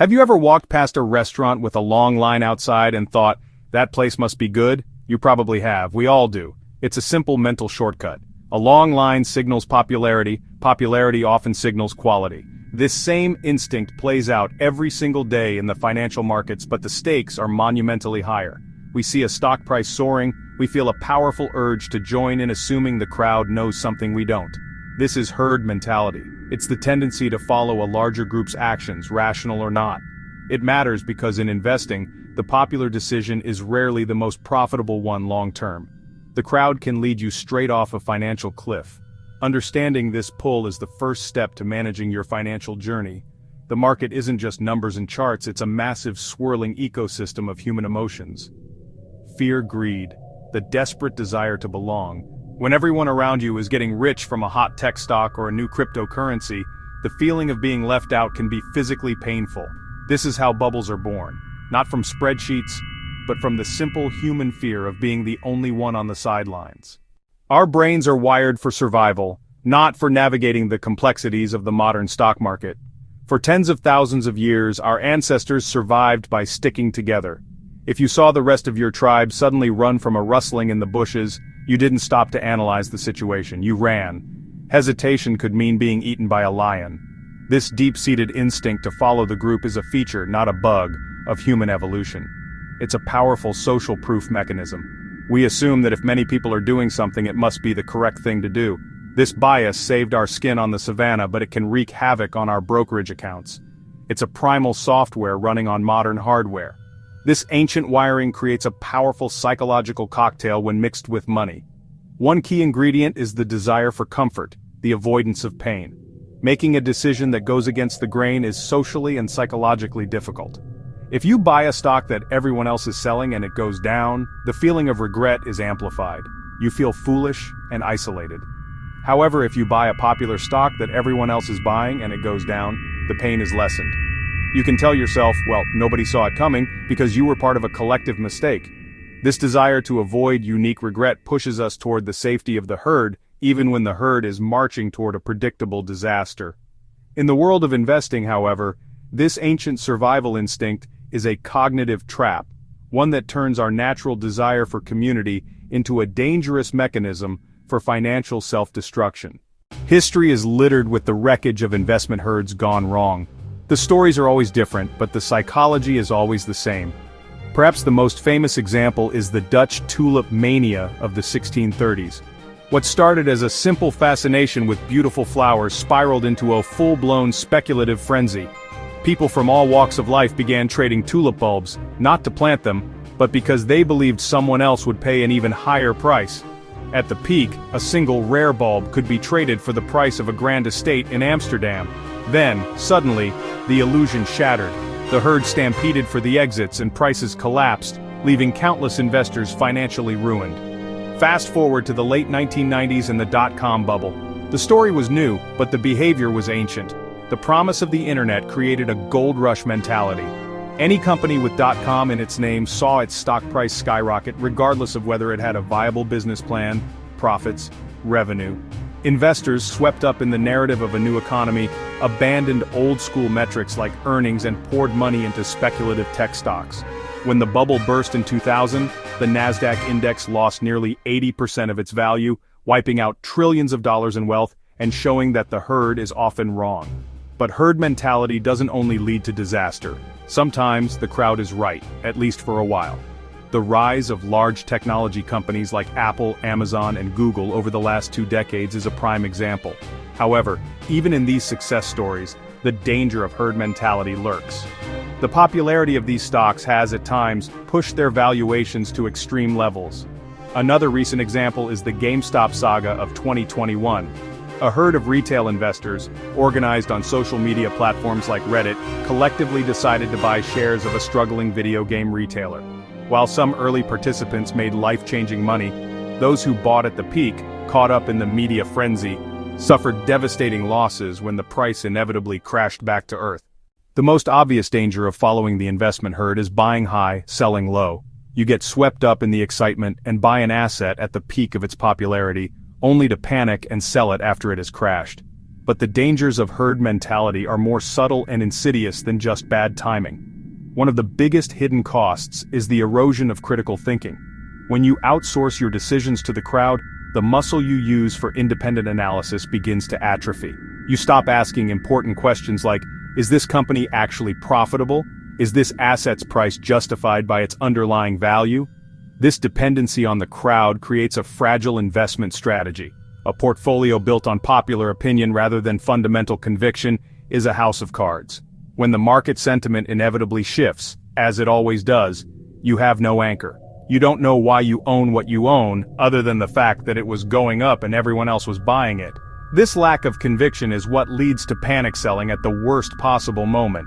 Have you ever walked past a restaurant with a long line outside and thought, that place must be good? You probably have, we all do. It's a simple mental shortcut. A long line signals popularity, popularity often signals quality. This same instinct plays out every single day in the financial markets, but the stakes are monumentally higher. We see a stock price soaring, we feel a powerful urge to join in assuming the crowd knows something we don't. This is herd mentality. It's the tendency to follow a larger group's actions, rational or not. It matters because in investing, the popular decision is rarely the most profitable one long-term. The crowd can lead you straight off a financial cliff. Understanding this pull is the first step to managing your financial journey. The market isn't just numbers and charts, it's a massive swirling ecosystem of human emotions. Fear, greed, the desperate desire to belong. When everyone around you is getting rich from a hot tech stock or a new cryptocurrency, the feeling of being left out can be physically painful. This is how bubbles are born. Not from spreadsheets, but from the simple human fear of being the only one on the sidelines. Our brains are wired for survival, not for navigating the complexities of the modern stock market. For tens of thousands of years, our ancestors survived by sticking together. If you saw the rest of your tribe suddenly run from a rustling in the bushes, you didn't stop to analyze the situation, you ran. Hesitation could mean being eaten by a lion. This deep-seated instinct to follow the group is a feature, not a bug, of human evolution. It's a powerful social proof mechanism. We assume that if many people are doing something, it must be the correct thing to do. This bias saved our skin on the savannah, but it can wreak havoc on our brokerage accounts. It's a primal software running on modern hardware. This ancient wiring creates a powerful psychological cocktail when mixed with money. One key ingredient is the desire for comfort, the avoidance of pain. Making a decision that goes against the grain is socially and psychologically difficult. If you buy a stock that everyone else is selling and it goes down, the feeling of regret is amplified. You feel foolish and isolated. However, if you buy a popular stock that everyone else is buying and it goes down, the pain is lessened. You can tell yourself, well, nobody saw it coming because you were part of a collective mistake. This desire to avoid unique regret pushes us toward the safety of the herd, even when the herd is marching toward a predictable disaster. In the world of investing, however, this ancient survival instinct is a cognitive trap, one that turns our natural desire for community into a dangerous mechanism for financial self-destruction. History is littered with the wreckage of investment herds gone wrong. The stories are always different, but the psychology is always the same. Perhaps the most famous example is the Dutch tulip mania of the 1630s. What started as a simple fascination with beautiful flowers spiraled into a full-blown speculative frenzy. People from all walks of life began trading tulip bulbs, not to plant them, but because they believed someone else would pay an even higher price. At the peak, a single rare bulb could be traded for the price of a grand estate in Amsterdam. Then, suddenly, the illusion shattered. The herd stampeded for the exits and prices collapsed, leaving countless investors financially ruined. Fast forward to the late 1990s and the dot-com bubble. The story was new, but the behavior was ancient. The promise of the internet created a gold rush mentality. Any company with .com in its name saw its stock price skyrocket regardless of whether it had a viable business plan, profits, revenue. Investors, swept up in the narrative of a new economy, abandoned old-school metrics like earnings and poured money into speculative tech stocks. When the bubble burst in 2000, the Nasdaq index lost nearly 80% of its value, wiping out trillions of dollars in wealth and showing that the herd is often wrong. But herd mentality doesn't only lead to disaster. Sometimes the crowd is right, at least for a while. The rise of large technology companies like Apple, Amazon, and Google over the last 2 decades is a prime example. However, even in these success stories, the danger of herd mentality lurks. The popularity of these stocks has, at times, pushed their valuations to extreme levels. Another recent example is the GameStop saga of 2021. A herd of retail investors, organized on social media platforms like Reddit, collectively decided to buy shares of a struggling video game retailer. While some early participants made life-changing money, those who bought at the peak, caught up in the media frenzy, suffered devastating losses when the price inevitably crashed back to earth. The most obvious danger of following the investment herd is buying high, selling low. You get swept up in the excitement and buy an asset at the peak of its popularity, only to panic and sell it after it has crashed. But the dangers of herd mentality are more subtle and insidious than just bad timing. One of the biggest hidden costs is the erosion of critical thinking. When you outsource your decisions to the crowd, the muscle you use for independent analysis begins to atrophy. You stop asking important questions like, is this company actually profitable? Is this asset's price justified by its underlying value? This dependency on the crowd creates a fragile investment strategy. A portfolio built on popular opinion rather than fundamental conviction is a house of cards. When the market sentiment inevitably shifts, as it always does, you have no anchor. You don't know why you own what you own, other than the fact that it was going up and everyone else was buying it. This lack of conviction is what leads to panic selling at the worst possible moment.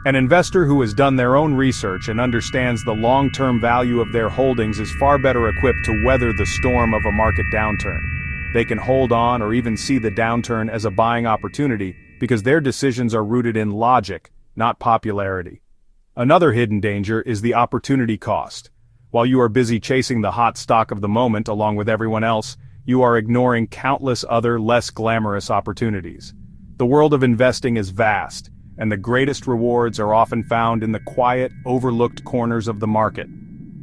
An investor who has done their own research and understands the long-term value of their holdings is far better equipped to weather the storm of a market downturn. They can hold on or even see the downturn as a buying opportunity because their decisions are rooted in logic, not popularity. Another hidden danger is the opportunity cost. While you are busy chasing the hot stock of the moment along with everyone else, you are ignoring countless other less glamorous opportunities. The world of investing is vast, and the greatest rewards are often found in the quiet, overlooked corners of the market.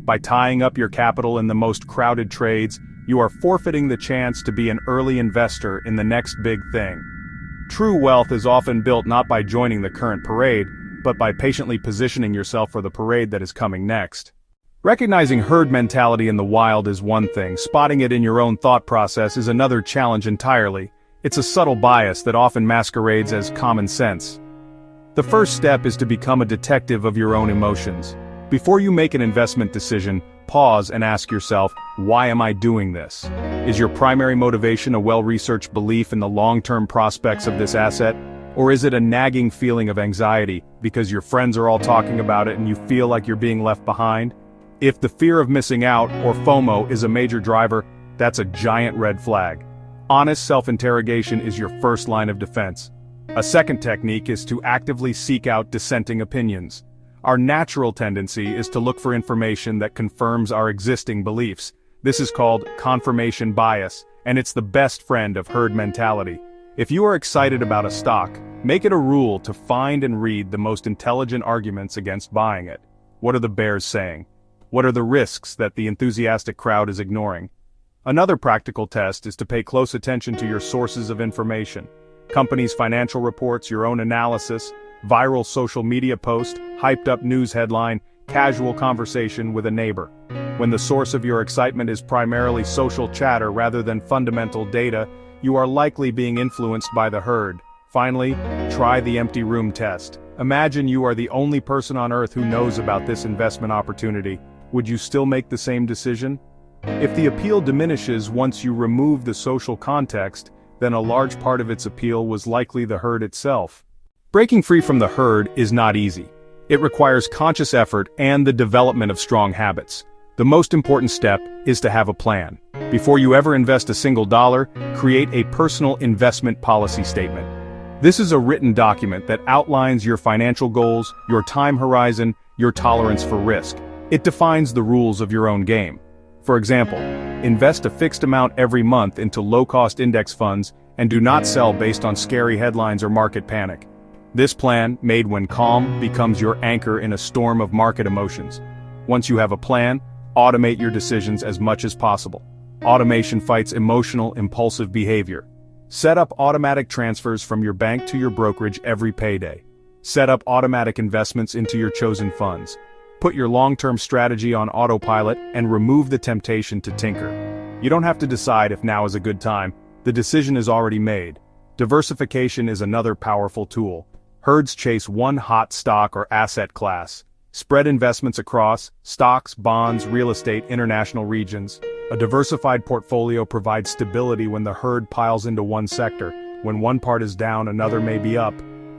By tying up your capital in the most crowded trades, you are forfeiting the chance to be an early investor in the next big thing. True wealth is often built not by joining the current parade, but by patiently positioning yourself for the parade that is coming next. Recognizing herd mentality in the wild is one thing, spotting it in your own thought process is another challenge entirely. It's a subtle bias that often masquerades as common sense. The first step is to become a detective of your own emotions. Before you make an investment decision, pause and ask yourself, why am I doing this? Is your primary motivation a well-researched belief in the long-term prospects of this asset? Or is it a nagging feeling of anxiety because your friends are all talking about it and you feel like you're being left behind? If the fear of missing out, or FOMO, is a major driver, that's a giant red flag. Honest self-interrogation is your first line of defense. A second technique is to actively seek out dissenting opinions. Our natural tendency is to look for information that confirms our existing beliefs. This is called confirmation bias, and it's the best friend of herd mentality. If you are excited about a stock, make it a rule to find and read the most intelligent arguments against buying it. What are the bears saying? What are the risks that the enthusiastic crowd is ignoring? Another practical test is to pay close attention to your sources of information. Companies' financial reports, your own analysis, viral social media post, hyped-up news headline, casual conversation with a neighbor. When the source of your excitement is primarily social chatter rather than fundamental data, you are likely being influenced by the herd. Finally, try the empty room test. Imagine you are the only person on earth who knows about this investment opportunity. Would you still make the same decision? If the appeal diminishes once you remove the social context, then a large part of its appeal was likely the herd itself. Breaking free from the herd is not easy. It requires conscious effort and the development of strong habits. The most important step is to have a plan. Before you ever invest a single dollar, create a personal investment policy statement. This is a written document that outlines your financial goals, your time horizon, your tolerance for risk. It defines the rules of your own game. For example, invest a fixed amount every month into low-cost index funds and do not sell based on scary headlines or market panic. This plan, made when calm, becomes your anchor in a storm of market emotions. Once you have a plan, automate your decisions as much as possible. Automation fights emotional, impulsive behavior. Set up automatic transfers from your bank to your brokerage every payday. Set up automatic investments into your chosen funds. Put your long-term strategy on autopilot and remove the temptation to tinker. You don't have to decide if now is a good time. The decision is already made. Diversification is another powerful tool. Herds chase one hot stock or asset class. Spread investments across stocks, bonds, real estate, international regions. A diversified portfolio provides stability when the herd piles into one sector. When one part is down, another may be up.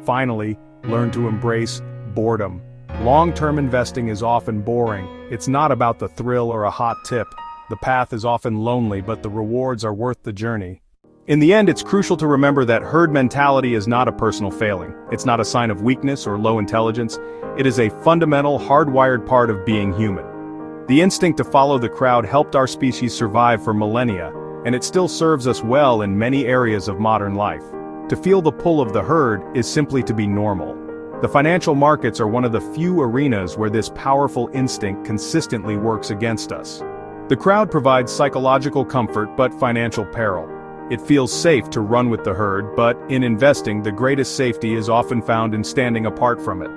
Finally, learn to embrace boredom. Long-term investing is often boring. It's not about the thrill or a hot tip. The path is often lonely, but the rewards are worth the journey. In the end, it's crucial to remember that herd mentality is not a personal failing. It's not a sign of weakness or low intelligence. It is a fundamental, hardwired part of being human. The instinct to follow the crowd helped our species survive for millennia, and it still serves us well in many areas of modern life. To feel the pull of the herd is simply to be normal. The financial markets are one of the few arenas where this powerful instinct consistently works against us. The crowd provides psychological comfort but financial peril. It feels safe to run with the herd, but in investing, the greatest safety is often found in standing apart from it.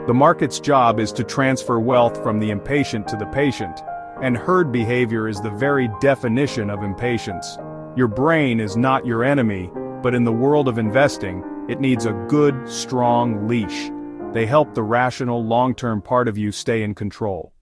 The market's job is to transfer wealth from the impatient to the patient, and herd behavior is the very definition of impatience. Your brain is not your enemy, but in the world of investing, it needs a good, strong leash. They help the rational, long-term part of you stay in control.